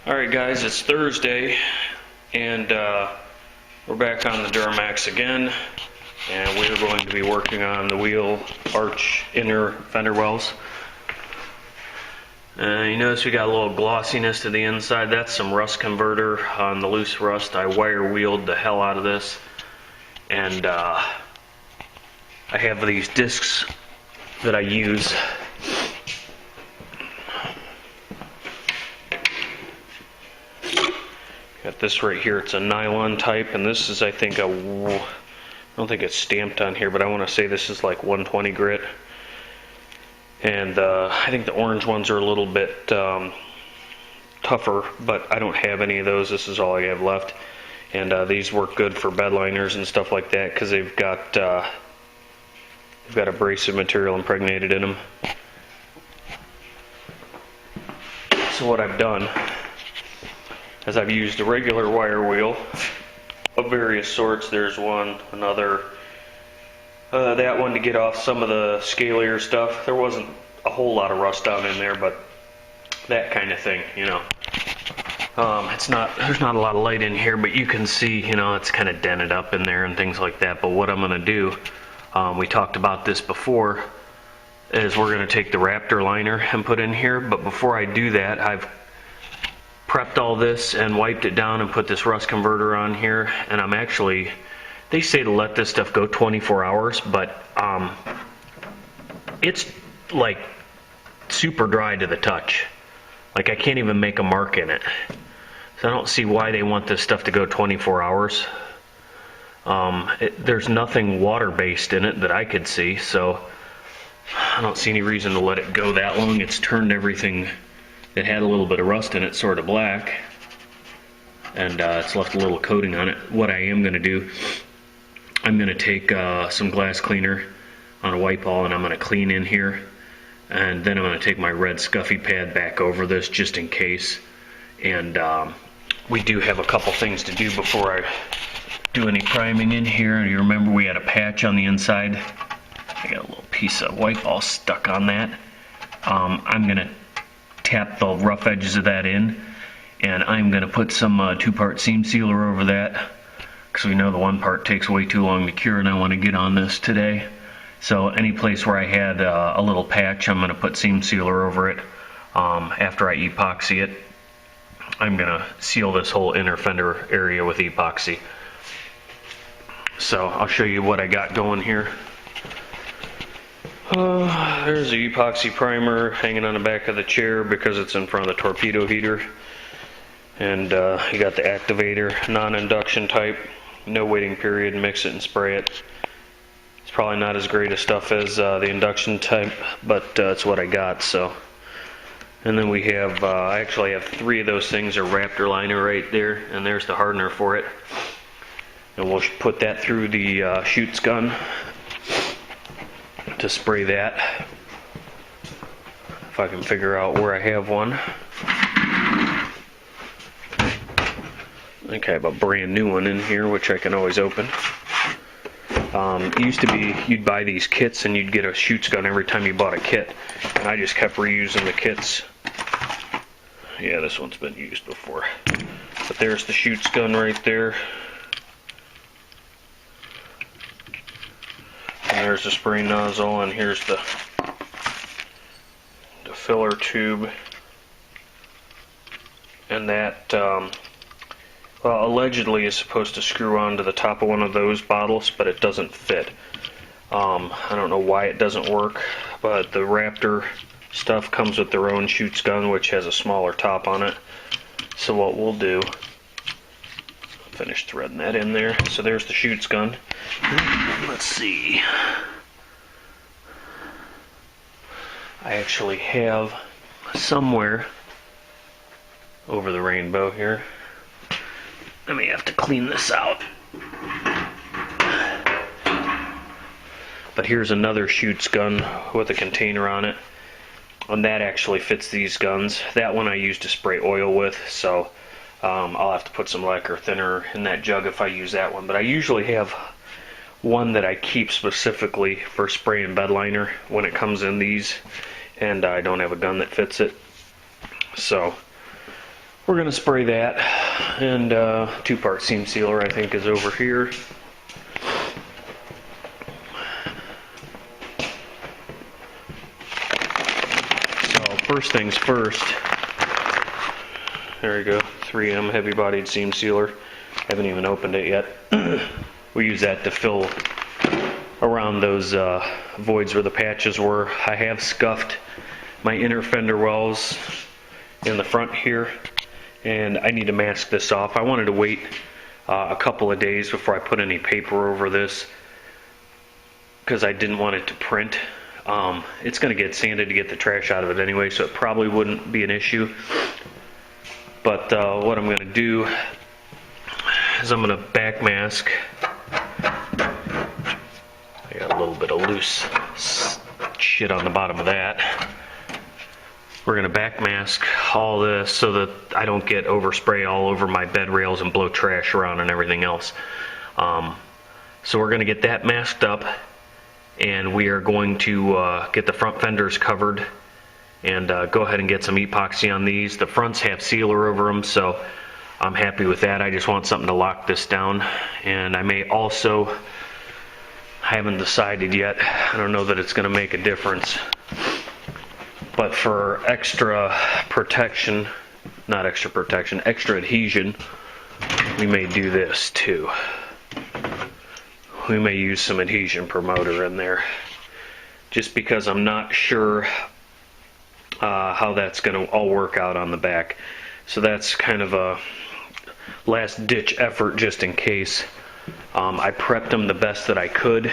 Alright guys, it's Thursday and we're back on the Duramax again, and we're going to be working on the wheel arch inner fender wells. You notice we got a little glossiness to the inside. That's some rust converter on the loose rust. I wire wheeled the hell out of this, and I have these discs that I use. Got this right here. It's a nylon type, and this is, I think, I don't think it's stamped on here, but I want to say this is like 120 grit. And I think the orange ones are a little bit tougher, but I don't have any of those. This is all I have left. And these work good for bed liners and stuff like that because they've got abrasive material impregnated in them. So what I've done is I've used a regular wire wheel of various sorts. There's one, another, that one to get off some of the scalier stuff. There wasn't a whole lot of rust down in there, but that kind of thing, you know. There's not a lot of light in here, but you can see, you know, it's kind of dented up in there and things like that. But what I'm going to do, we talked about this before, is we're going to take the Raptor liner and put in here. But before I do that, I've prepped all this and wiped it down and put this rust converter on here, and I'm actually, they say to let this stuff go 24 hours, but it's like super dry to the touch. Like I can't even make a mark in it. So I don't see why they want this stuff to go 24 hours. There's nothing water-based in it that I could see, so I don't see any reason to let it go that long. It's turned everything that had a little bit of rust in it sort of black, and it's left a little coating on it. What I am going to do, I'm going to take some glass cleaner on a wipe ball, and I'm going to clean in here, and then I'm going to take my red scuffy pad back over this just in case. And we do have a couple things to do before I do any priming in here. You remember we had a patch on the inside. I got a little piece of wipe ball stuck on that. I'm going to tap the rough edges of that in, and I'm going to put some 2-part seam sealer over that because we know the one part takes way too long to cure, and I want to get on this today. So any place where I had a little patch, I'm going to put seam sealer over it. After I epoxy it, I'm going to seal this whole inner fender area with epoxy. So I'll show you what I got going here. There's the epoxy primer hanging on the back of the chair because it's in front of the torpedo heater. And you got the activator, non-induction type, no waiting period, mix it and spray it. It's probably not as great a stuff as the induction type, but it's what I got. So, and then we have, I actually have 3 of those things, are Raptor liner right there, and there's the hardener for it. And we'll put that through the chutes gun to spray that, if I can figure out where I have one. I think I have a brand new one in here, which I can always open. It used to be you'd buy these kits and you'd get a chutes gun every time you bought a kit, and I just kept reusing the kits. Yeah, this one's been used before. But there's the chutes gun right there. And there's the spray nozzle, and here's the filler tube. And that, well, allegedly is supposed to screw onto the top of one of those bottles, but it doesn't fit. I don't know why it doesn't work, but the Raptor stuff comes with their own chutes gun, which has a smaller top on it. So what we'll do, finish threading that in there. So there's the chutes gun. Let's see. I actually have somewhere over the rainbow here. I may have to clean this out. But here's another chutes gun with a container on it. And that actually fits these guns. That one I used to spray oil with, so I'll have to put some lacquer thinner in that jug if I use that one. But I usually have one that I keep specifically for spraying bed liner when it comes in these, and I don't have a gun that fits it. So we're going to spray that, and 2-part seam sealer I think is over here. So first things first, there we go, 3M heavy bodied seam sealer. Haven't even opened it yet. We use that to fill around those voids where the patches were. I have scuffed my inner fender wells in the front here, and I need to mask this off. I wanted to wait a couple of days before I put any paper over this because I didn't want it to print. It's going to get sanded to get the trash out of it anyway, so it probably wouldn't be an issue. But what I'm going to do is I'm going to back mask. I got a little bit of loose shit on the bottom of that. We're going to back mask all this so that I don't get overspray all over my bed rails and blow trash around and everything else. So we're going to get that masked up, and we are going to get the front fenders covered and go ahead and get some epoxy on these. The fronts have sealer over them, so I'm happy with that. I just want something to lock this down. And I may also, I haven't decided yet, I don't know that it's going to make a difference, but for extra protection, not extra protection, extra adhesion, we may do this too. We may use some adhesion promoter in there, just because I'm not sure how that's going to all work out on the back. So that's kind of a last ditch effort just in case. I prepped them the best that I could.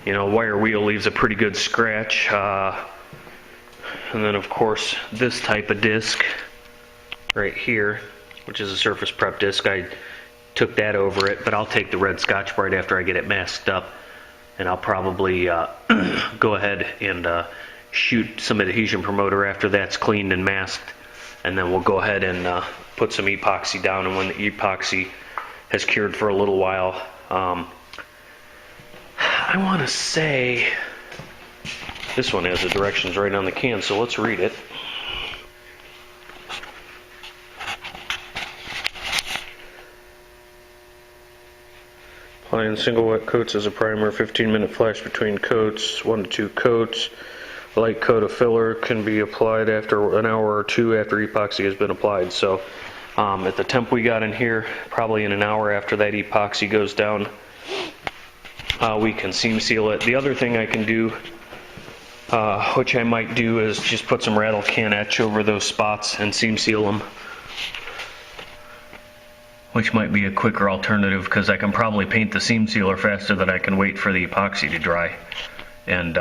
You know, wire wheel leaves a pretty good scratch. And then of course this type of disc right here, which is a surface prep disc, I took that over it, but I'll take the red Scotch-Brite after I get it masked up, and I'll probably go ahead and shoot some adhesion promoter after that's cleaned and masked, and then we'll go ahead and put some epoxy down. And when the epoxy has cured for a little while, I want to say this one has the directions right on the can, so let's read it. Applying single wet coats as a primer, 15-minute flash between coats, 1 to 2 coats. A light coat of filler can be applied after an hour or two after epoxy has been applied. So at the temp we got in here, probably in an hour after that epoxy goes down, we can seam seal it. The other thing I can do, which I might do, is just put some rattle can etch over those spots and seam seal them, which might be a quicker alternative because I can probably paint the seam sealer faster than I can wait for the epoxy to dry and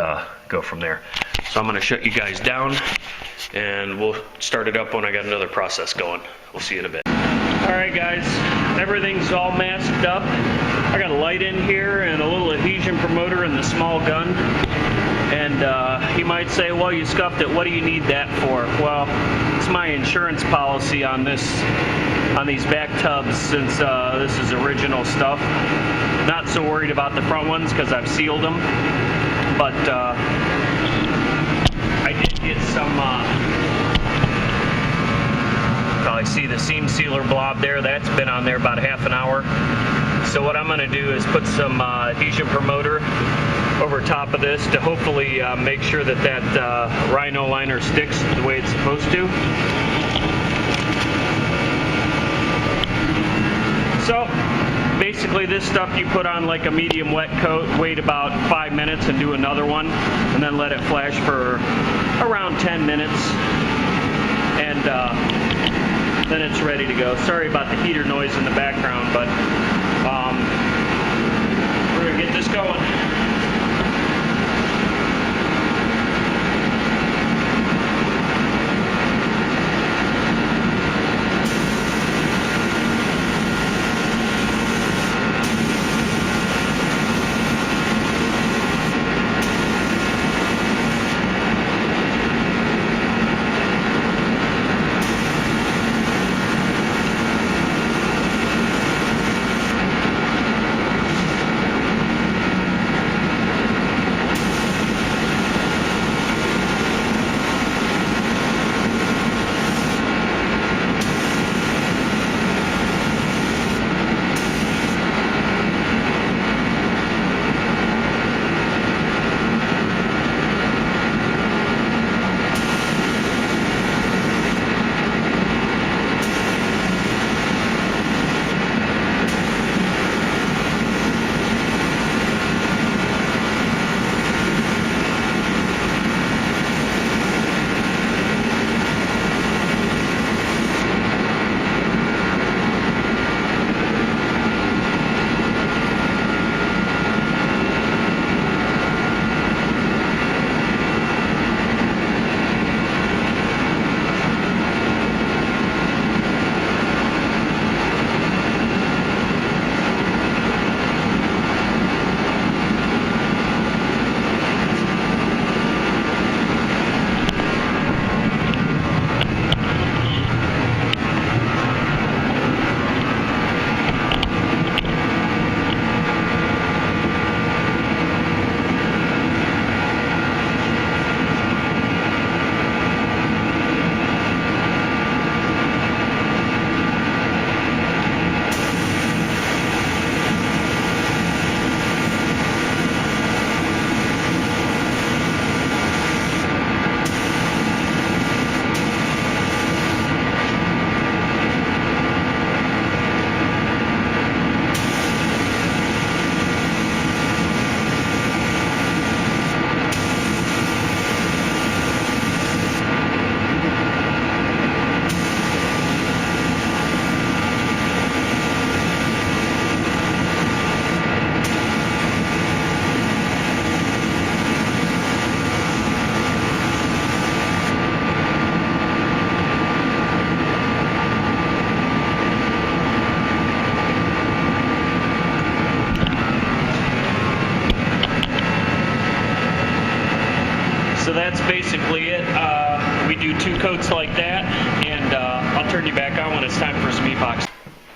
go from there. So I'm going to shut you guys down, and we'll start it up when I got another process going. We'll see you in a bit. Alright guys, everything's all masked up. I got a light in here and a little adhesion promoter in the small gun. And you might say, well, you scuffed it, what do you need that for? Well, it's my insurance policy on this, on these back tubs, since this is original stuff. Not so worried about the front ones because I've sealed them, but I did get some, probably see the seam sealer blob there. That's been on there about half an hour. So what I'm going to do is put some adhesion promoter over top of this to hopefully make sure that that rhino liner sticks the way it's supposed to. So basically this stuff you put on like a medium wet coat, wait about 5 minutes and do another one, and then let it flash for around 10 minutes, and then it's ready to go. Sorry about the heater noise in the background, but we're going to get this going. when it's time for some epoxy.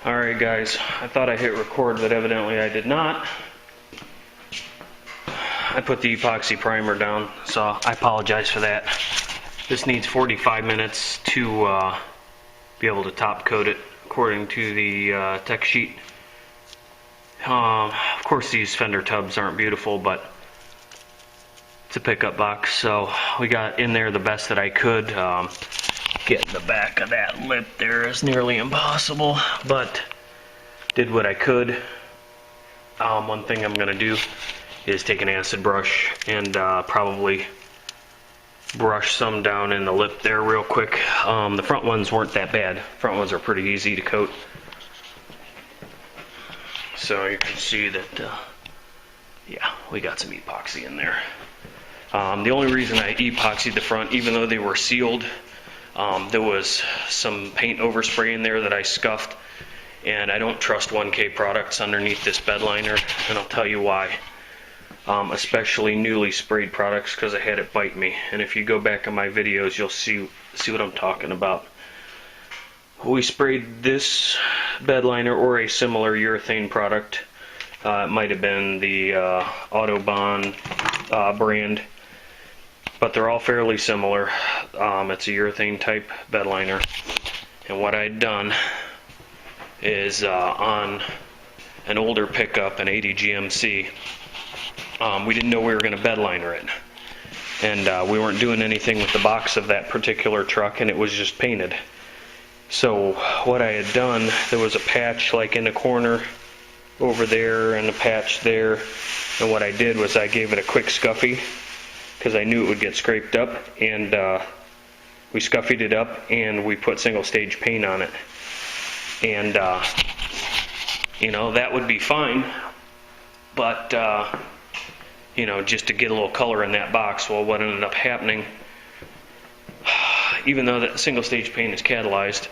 Alright guys, I thought I hit record, but evidently I did not. I put the epoxy primer down, so I apologize for that. This needs 45 minutes to be able to top coat it according to the tech sheet. Of course these fender tubs aren't beautiful, but it's a pickup box, so we got in there the best that I could. Getting the back of that lip there is nearly impossible, but did what I could. One thing I'm going to do is take an acid brush and probably brush some down in the lip there real quick. The front ones weren't that bad. Front ones are pretty easy to coat. So you can see that, yeah, we got some epoxy in there. The only reason I epoxied the front, even though they were sealed, there was some paint overspray in there that I scuffed, and I don't trust 1K products underneath this bed liner, and I'll tell you why. Especially newly sprayed products, because I had it bite me. And if you go back in my videos, you'll see what I'm talking about. We sprayed this bed liner or a similar urethane product. It might have been the Autobahn brand, but they're all fairly similar. It's a urethane type bed liner, and what I'd done is on an older pickup, an 80 GMC, we didn't know we were going to bed liner it, and we weren't doing anything with the box of that particular truck, and it was just painted. So what I had done, there was a patch like in the corner over there and a patch there, and what I did was I gave it a quick scuffy because I knew it would get scraped up, and we scuffied it up and we put single stage paint on it, and you know, that would be fine, but you know, just to get a little color in that box. Well, what ended up happening, even though that single stage paint is catalyzed,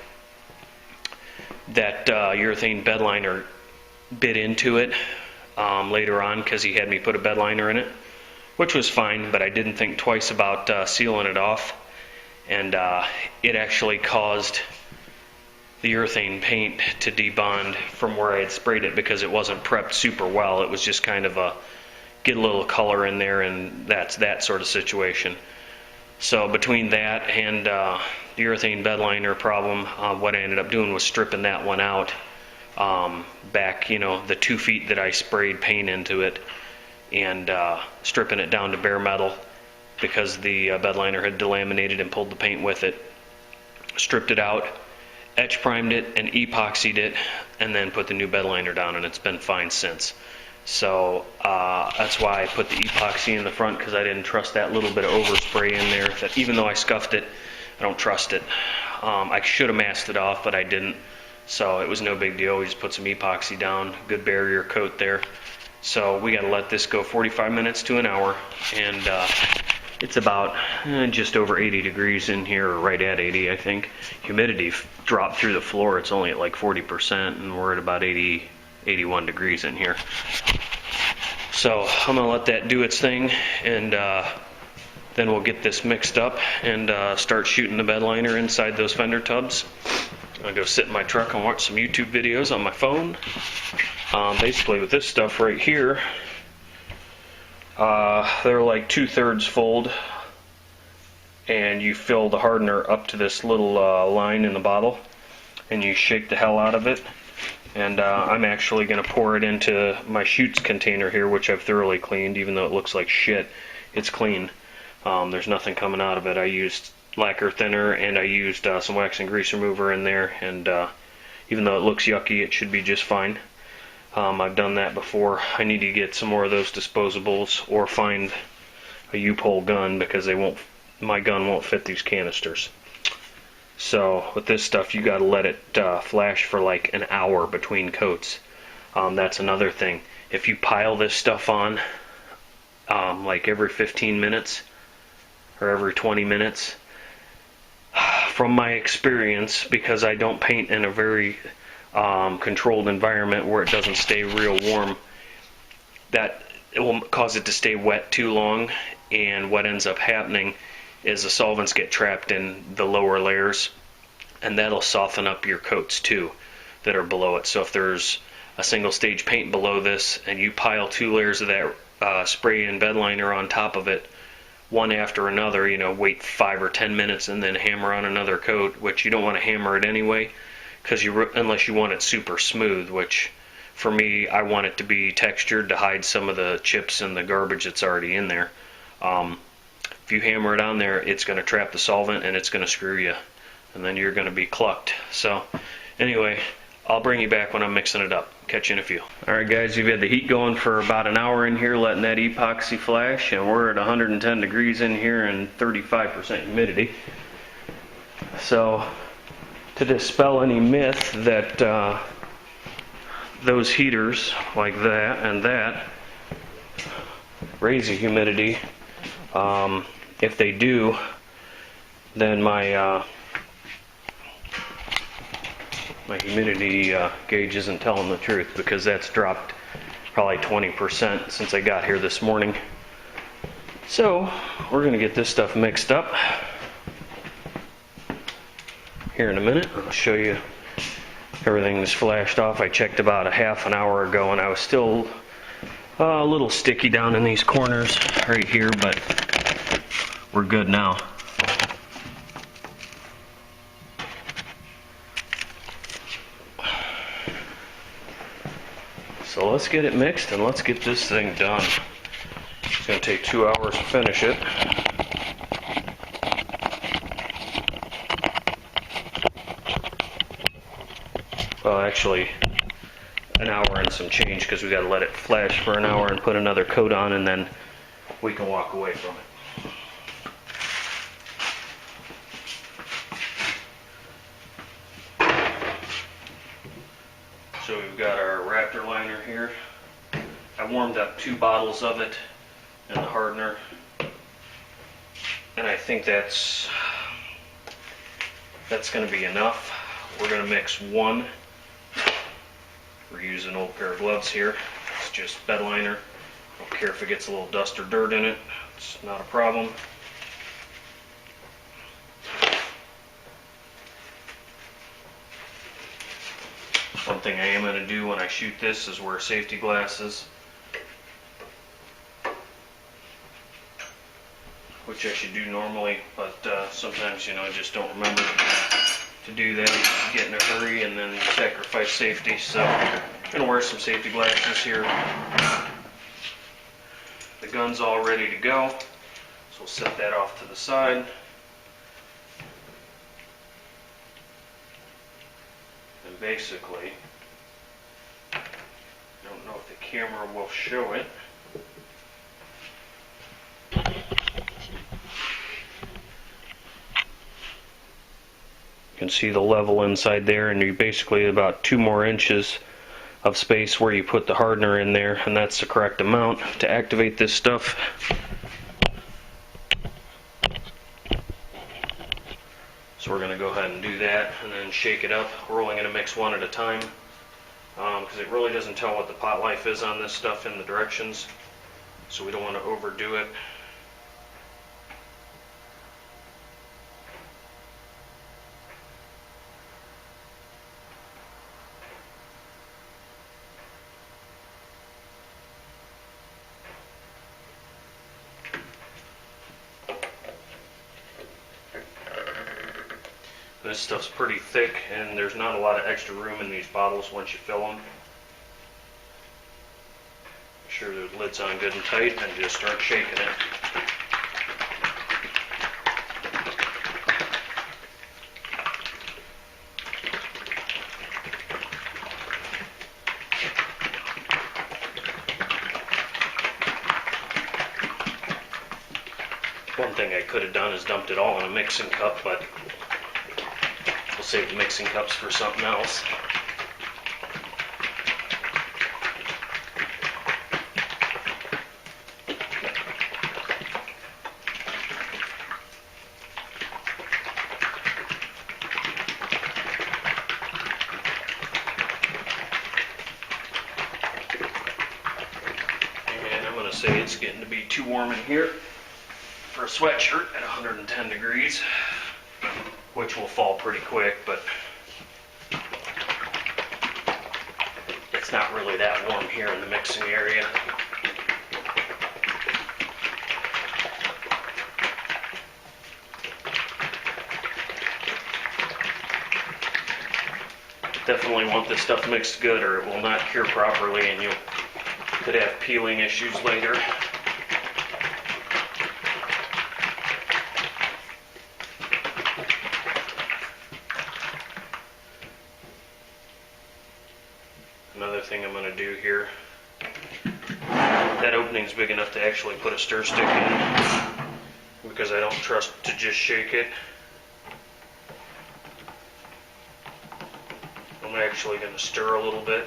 that urethane bed liner bit into it later on, because he had me put a bed liner in it, which was fine, but I didn't think twice about sealing it off, and it actually caused the urethane paint to debond from where I had sprayed it, because it wasn't prepped super well. It was just kind of a get a little color in there, and that's that sort of situation. So between that and the urethane bed liner problem, what I ended up doing was stripping that one out back, you know, the 2 feet that I sprayed paint into it, and stripping it down to bare metal, because the bed liner had delaminated and pulled the paint with it. Stripped it out, etch primed it and epoxied it, and then put the new bed liner down, and it's been fine since. So that's why I put the epoxy in the front, because I didn't trust that little bit of overspray in there. That even though I scuffed it, I don't trust it. I should have masked it off, but I didn't. So it was no big deal. We just put some epoxy down, good barrier coat there. So we got to let this go 45 minutes to an hour, and it's about just over 80 degrees in here, or right at 80, I think. Humidity dropped through the floor. It's only at like 40%, and we're at about 81 degrees in here. So I'm going to let that do its thing, and then we'll get this mixed up and start shooting the bed liner inside those fender tubs. I'll go sit in my truck and watch some YouTube videos on my phone. Basically with this stuff right here, they're like 2/3 fold, and you fill the hardener up to this little line in the bottle, and you shake the hell out of it. And I'm actually going to pour it into my chutes container here, which I've thoroughly cleaned. Even though it looks like shit, it's clean. There's nothing coming out of it. I used lacquer thinner, and I used some wax and grease remover in there, and even though it looks yucky, it should be just fine. I've done that before. I need to get some more of those disposables, or find a UPOL gun, because my gun won't fit these canisters. So with this stuff, you got to let it flash for like an hour between coats. That's another thing. If you pile this stuff on like every 15 minutes or every 20 minutes, from my experience, because I don't paint in a very controlled environment where it doesn't stay real warm, that it will cause it to stay wet too long, and what ends up happening is the solvents get trapped in the lower layers, and that'll soften up your coats too that are below it. So if there's a single stage paint below this and you pile 2 layers of that spray and bed liner on top of it, one after another, you know, wait 5 or 10 minutes and then hammer on another coat, which you don't want to hammer it anyway, because unless you want it super smooth, which for me, I want it to be textured to hide some of the chips and the garbage that's already in there. If you hammer it on there, it's going to trap the solvent and it's going to screw you, and then you're going to be clucked. So anyway, I'll bring you back when I'm mixing it up. Catch you in a few. Alright guys, we've had the heat going for about an hour in here, letting that epoxy flash, and we're at 110 degrees in here and 35% humidity. So to dispel any myth that those heaters like that and that raise the humidity, if they do, then my humidity gauge isn't telling the truth, because that's dropped probably 20% since I got here this morning. So we're going to get this stuff mixed up here in a minute. I'll show you everything that's flashed off. I checked about a half an hour ago and I was still a little sticky down in these corners right here, but we're good now. So let's get it mixed and let's get this thing done. It's going to take 2 hours to finish it. Well, actually, an hour and some change, because we got to let it flash for an hour and put another coat on, and then we can walk away from it. So we've got our Raptor liner here. I warmed up 2 bottles of it in the hardener, and I think that's going to be enough. We're going to mix 1. We're using an old pair of gloves here. It's just bed liner. Don't care if it gets a little dust or dirt in it. It's not a problem. One thing I am going to do when I shoot this is wear safety glasses, which I should do normally, but sometimes, you know, I just don't remember to do that. Get in a hurry and then sacrifice safety. So I'm going to wear some safety glasses here. The gun's all ready to go, so we'll set that off to the side. And basically, I don't know if the camera will show it. You can see the level inside there, and you basically about 2 more inches of space where you put the hardener in there, and that's the correct amount to activate this stuff. So we're going to go ahead and do that and then shake it up. We're only going to mix 1 at a time, because it really doesn't tell what the pot life is on this stuff in the directions, so we don't want to overdo it. This stuff's pretty thick, and there's not a lot of extra room in these bottles once you fill them. Make sure the lid's on good and tight, and just start shaking it. One thing I could have done is dumped it all in a mixing cup, but we'll save the mixing cups for something else. And I'm going to say it's getting to be too warm in here for a sweatshirt at 110 degrees. which will fall pretty quick, but it's not really that warm here in the mixing area. Definitely want this stuff mixed good or it will not cure properly and you could have peeling issues later. Another thing I'm going to do here, that opening's big enough to actually put a stir stick in because I don't trust to just shake it. I'm actually going to stir a little bit.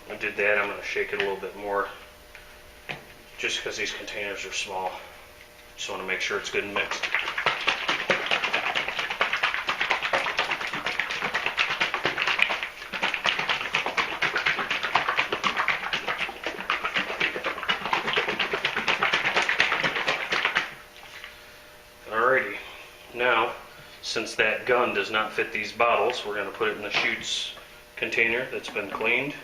I did that, I'm going to shake it a little bit more just because these containers are small. Just want to make sure it's good and mixed. Alrighty, now since that gun does not fit these bottles, we're going to put it in the chutes container that's been cleaned.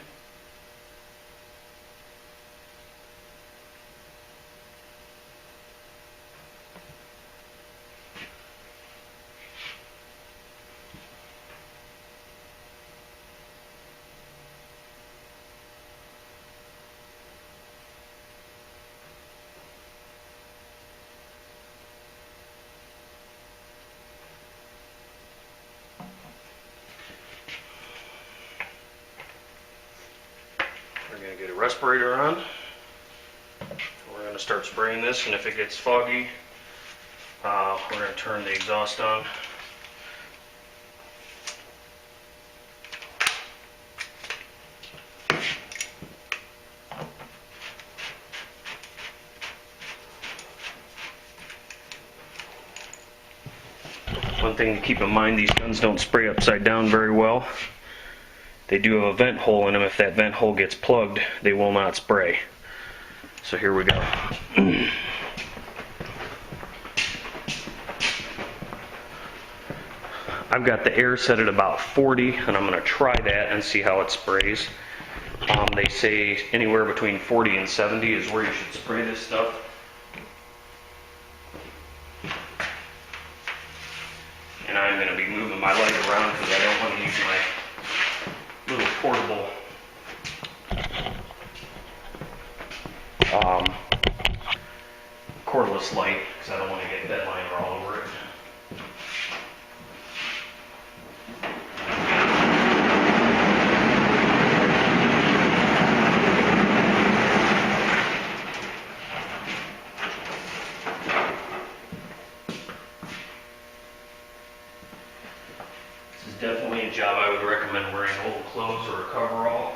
We're going to get a respirator on. We're going to start spraying this, and if it gets foggy, we're going to turn the exhaust on. One thing to keep in mind, these guns don't spray upside down very well. They do have a vent hole in them. If that vent hole gets plugged, they will not spray. So here we go. I've got the air set at about 40, and I'm going to try that and see how it sprays. They say anywhere between 40 and 70 is where you should spray this stuff. And I'm going to be moving my light around because I don't want to use my little portable cordless light because I don't want to get bedliner all over it. This is definitely a job I would recommend wearing old clothes or a coverall.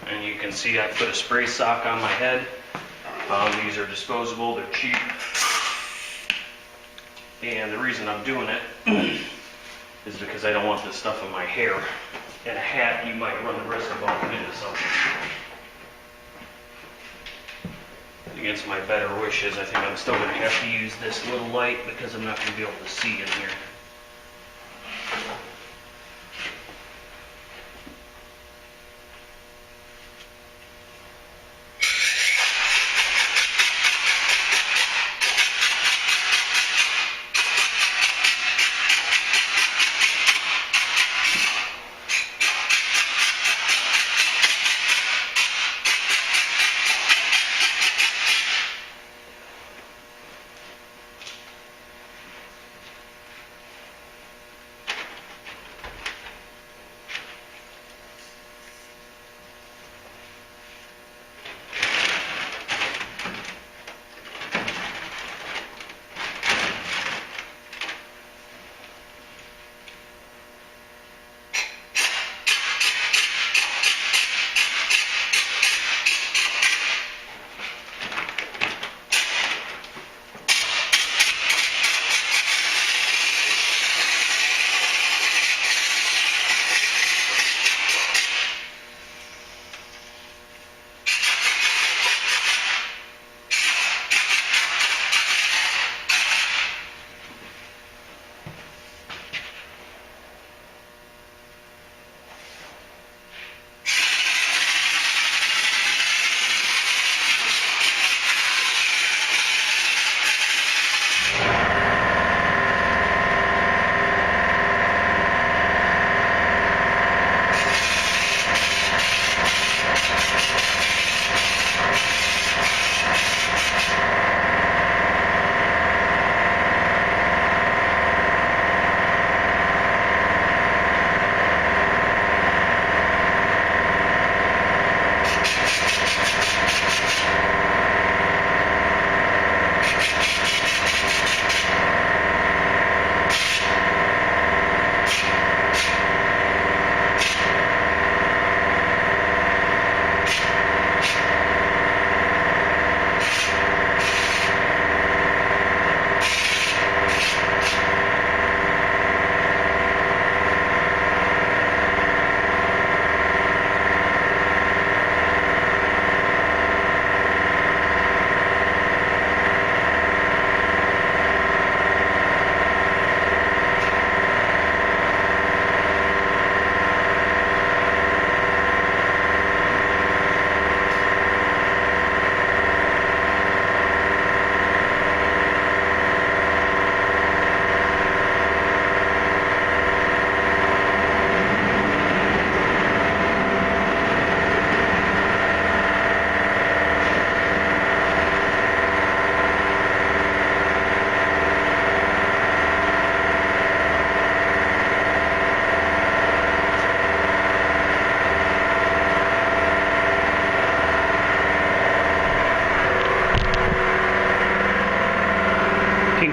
And you can see I put a spray sock on my head. These are disposable, they're cheap. And the reason I'm doing it is because I don't want this stuff in my hair. In a hat, you might run the risk of bumping into something. Against my better wishes, I think I'm still going to have to use this little light because I'm not going to be able to see in here.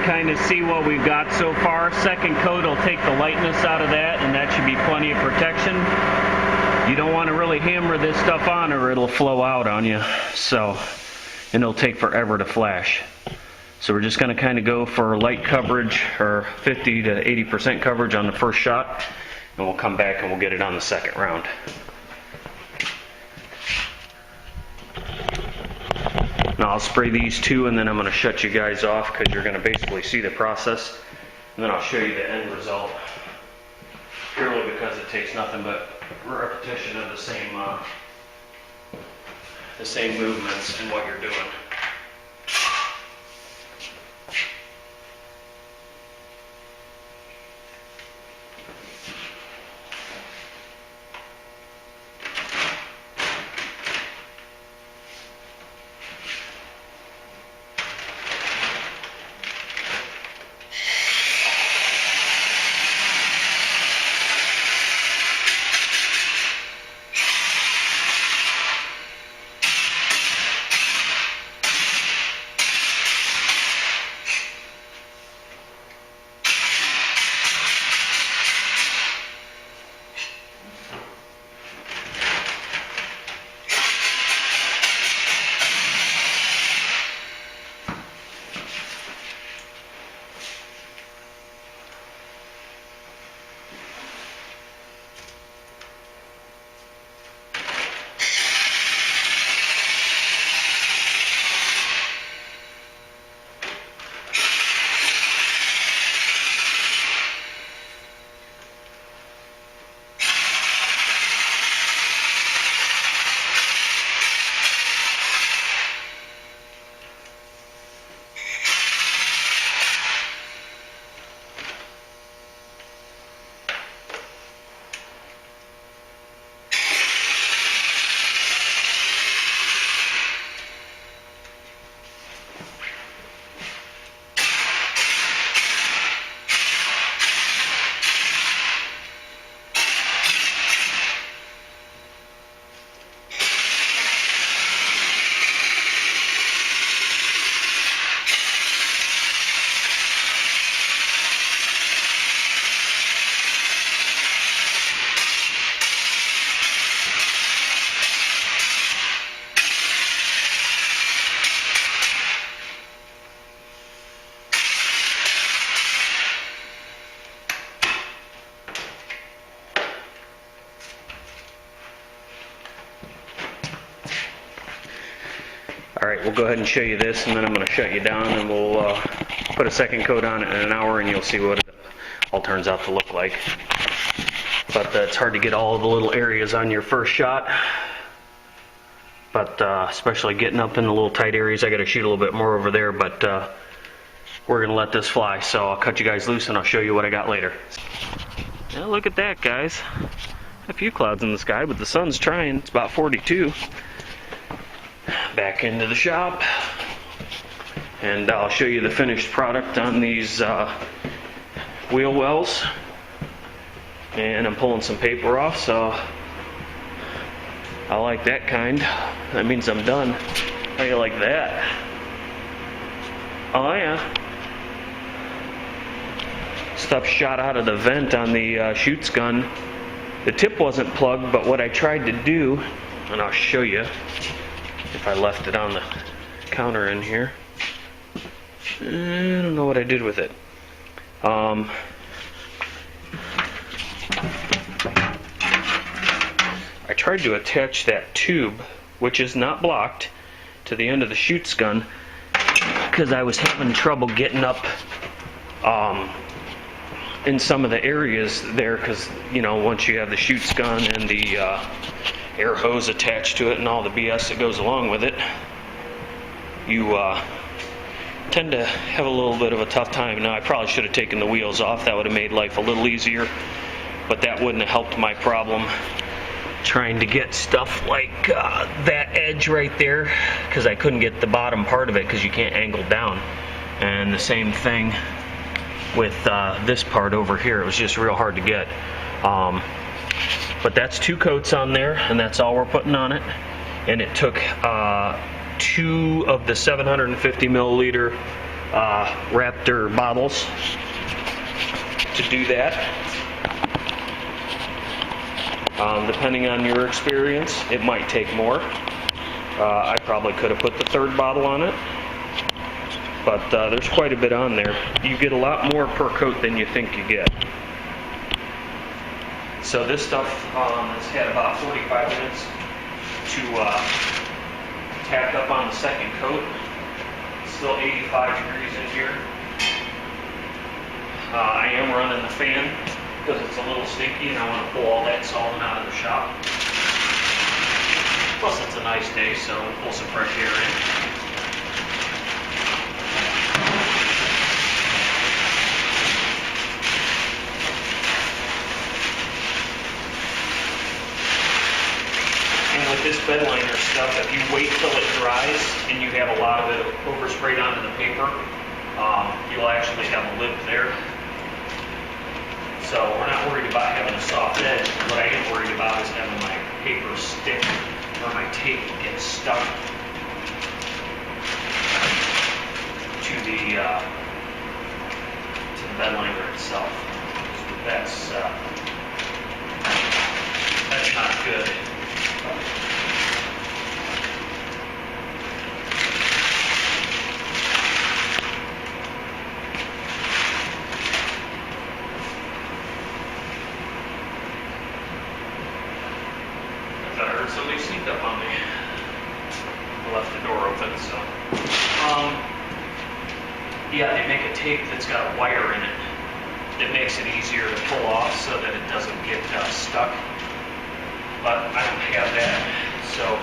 Kind of see what we've got so far. Second coat will take the lightness out of that, and that should be plenty of protection. You don't want to really hammer this stuff on or it'll flow out on you, so, and it'll take forever to flash. So we're just going to kind of go for light coverage, or 50 to 80% coverage on the first shot, and we'll come back and we'll get it on the second round. Now I'll spray these two, and then I'm going to shut you guys off because you're going to basically see the process, and then I'll show you the end result, purely because it takes nothing but repetition of the same movements in what you're doing. Alright, we'll go ahead and show you this, and then I'm going to shut you down, and we'll put a second coat on it in an hour, and you'll see what it all turns out to look like. But it's hard to get all the little areas on your first shot. But especially getting up in the little tight areas, I got to shoot a little bit more over there, but we're going to let this fly. So I'll cut you guys loose, and I'll show you what I got later. Now look at that, guys. A few clouds in the sky, but the sun's trying. It's about 42. Back into the shop, and I'll show you the finished product on these wheel wells. And I'm pulling some paper off, so I like that kind. That means I'm done. How do you like that? Oh yeah. Stuff shot out of the vent on the shoots gun. The tip wasn't plugged, but what I tried to do, and I'll show you if I left it on the counter in here. I don't know what I did with it. I tried to attach that tube, which is not blocked, to the end of the shoots gun because I was having trouble getting up in some of the areas there, because you know, once you have the shoots gun and the air hose attached to it and all the BS that goes along with it, you tend to have a little bit of a tough time. Now I probably should have taken the wheels off. That would have made life a little easier, but that wouldn't have helped my problem trying to get stuff like that edge right there, because I couldn't get the bottom part of it because you can't angle down. And the same thing with this part over here. It was just real hard to get. But that's 2 coats on there, and that's all we're putting on it. And it took 2 of the 750 milliliter Raptor bottles to do that. Depending on your experience, it might take more. I probably could have put the 3rd bottle on it, but there's quite a bit on there. You get a lot more per coat than you think you get. So this stuff has had about 45 minutes to tack up on the 2nd coat. It's still 85 degrees in here. I am running the fan because it's a little stinky and I want to pull all that solvent out of the shop. Plus it's a nice day, so we'll pull some fresh air in. And with this bedliner stuff, if you wait till it dries and you have a lot of it oversprayed onto the paper, you'll actually have a lip there. So we're not worried about having a soft edge. What I am worried about is having my paper stick or my tape get stuck to the bedliner itself. That's not good. Somebody sneaked up on me. I left the door open, so. Yeah, they make a tape that's got a wire in it. It makes it easier to pull off so that it doesn't get stuck. But I don't have that, so.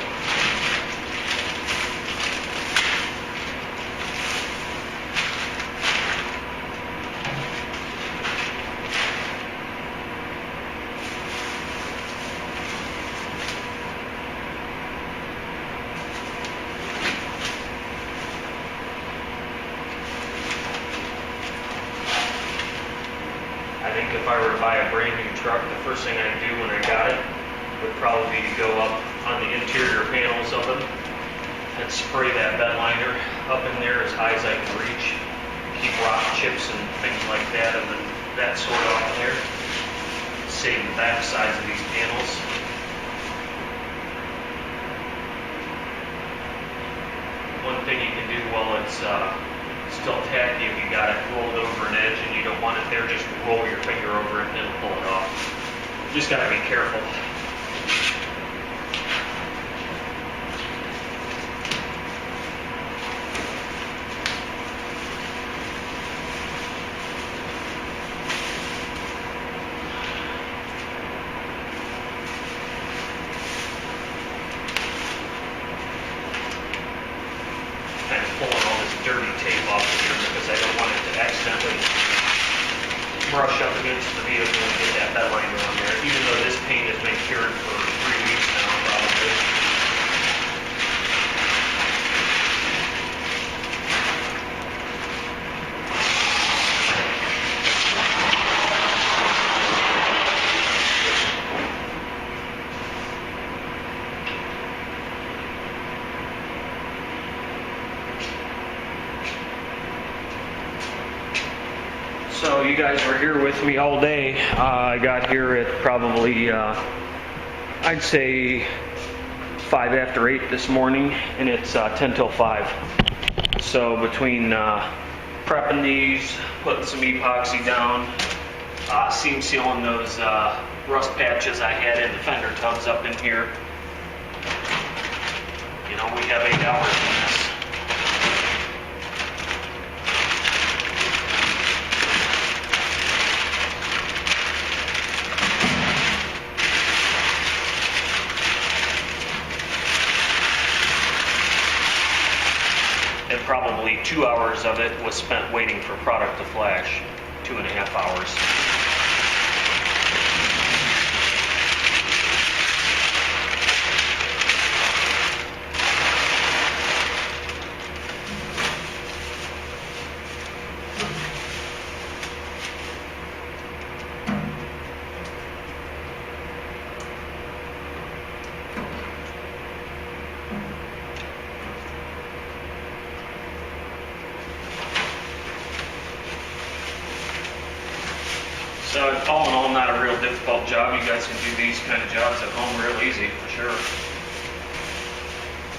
I think if I were to buy a brand new truck, the first thing I'd do when I got it would probably be to go up on the interior panels of it and spray that bed liner up in there as high as I can reach. Keep rock chips and things like that and then that sort off of there. Save the back sides of these panels. One thing you can do while it's still tacky, if you got it rolled over an edge and you don't want it there, just roll your finger over it and it'll pull it off. Just gotta be careful. tape off here because I don't want it to accidentally brush up against the vehicle and get that bed liner on there, even though this paint has been cured for 3 weeks now, probably. So you guys were here with me all day. I got here at probably, I'd say 5 after 8 this morning, and it's 10 till 5. So between prepping these, putting some epoxy down, seam sealing those rust patches I had in the fender tubs up in here, you know, we have 8 hours in this. And probably 2 hours of it was spent waiting for product to flash, 2.5 hours. So all in all, not a real difficult job. You guys can do these kind of jobs at home real easy, for sure.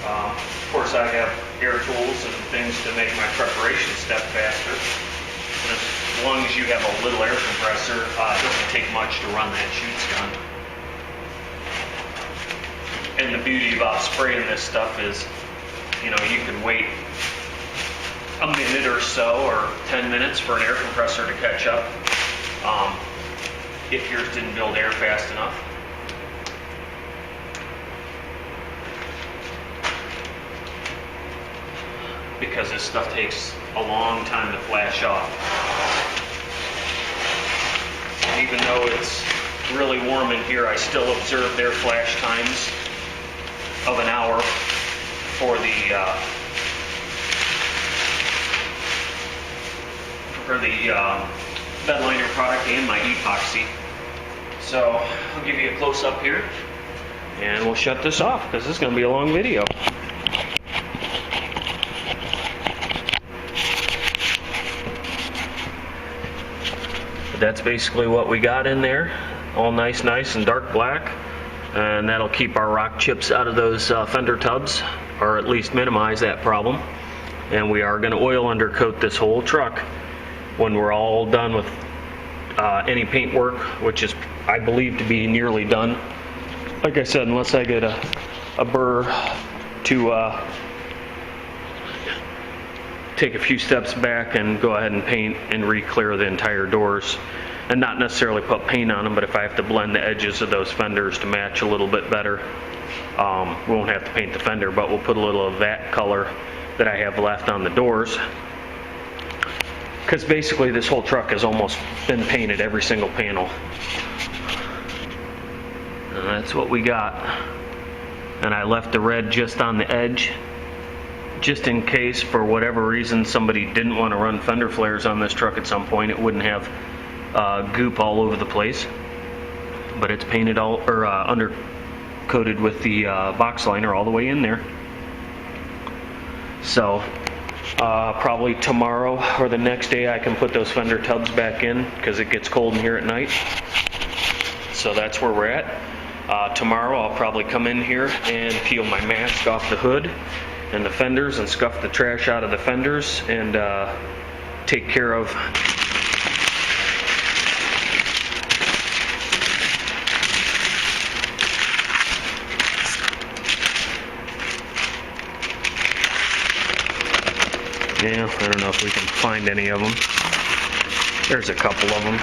Of course, I have air tools and things to make my preparation step faster. And as long as you have a little air compressor, it doesn't take much to run that chutes gun. And the beauty about spraying this stuff is, you know, you can wait a minute or so, or 10 minutes for an air compressor to catch up. If yours didn't build air fast enough. Because this stuff takes a long time to flash off. And even though it's really warm in here, I still observe their flash times of an hour for the bed liner product and my epoxy. So I'll give you a close up here and we'll shut this off because this is going to be a long video. But that's basically what we got in there, all nice and dark black, and that'll keep our rock chips out of those fender tubs, or at least minimize that problem. And we are going to oil undercoat this whole truck when we're all done with any paint work, which is, I believe, to be nearly done. Like I said, unless I get a burr to take a few steps back and go ahead and paint and re-clear the entire doors, and not necessarily put paint on them, but if I have to blend the edges of those fenders to match a little bit better, we won't have to paint the fender, but we'll put a little of that color that I have left on the doors. Because basically this whole truck has almost been painted, every single panel. And that's what we got. And I left the red just on the edge, just in case for whatever reason somebody didn't want to run fender flares on this truck at some point. It wouldn't have goop all over the place. But it's painted all, or undercoated with the box liner all the way in there. So probably tomorrow or the next day I can put those fender tubs back in because it gets cold in here at night. So that's where we're at. Tomorrow I'll probably come in here and peel my mask off the hood and the fenders and scuff the trash out of the fenders and take care of yeah, I don't know if we can find any of them. There's a couple of them.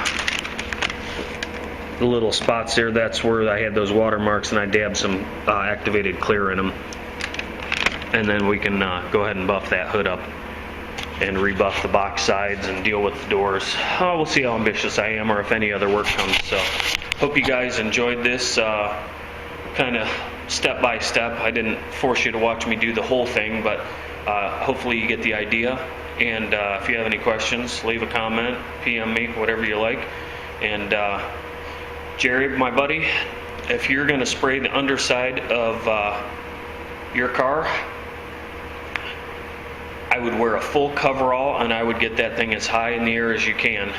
The little spots there, that's where I had those watermarks and I dabbed some activated clear in them. And then we can go ahead and buff that hood up. and rebuff the box sides and deal with the doors. We'll see how ambitious I am or if any other work comes. So hope you guys enjoyed this kind of step by step. I didn't force you to watch me do the whole thing, but hopefully you get the idea. And if you have any questions, leave a comment, PM me, whatever you like. And Jerry, my buddy, if you're going to spray the underside of your car, I would wear a full coverall and I would get that thing as high in the air as you can,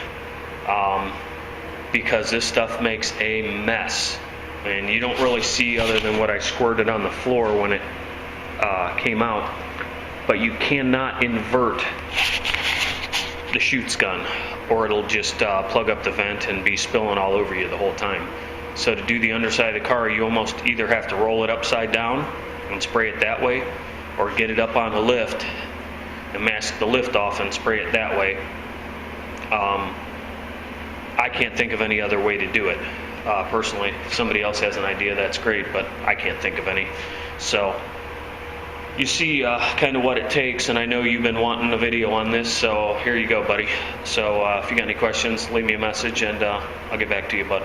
because this stuff makes a mess. And you don't really see other than what I squirted on the floor when it came out. But you cannot invert the chutes gun, or it'll just plug up the vent and be spilling all over you the whole time. So to do the underside of the car, you almost either have to roll it upside down and spray it that way, or get it up on the lift and mask the lift off and spray it that way. I can't think of any other way to do it. Personally, if somebody else has an idea, that's great, but I can't think of any. So you see kind of what it takes, and I know you've been wanting a video on this, so here you go, buddy. So if you got any questions, leave me a message and I'll get back to you, bud.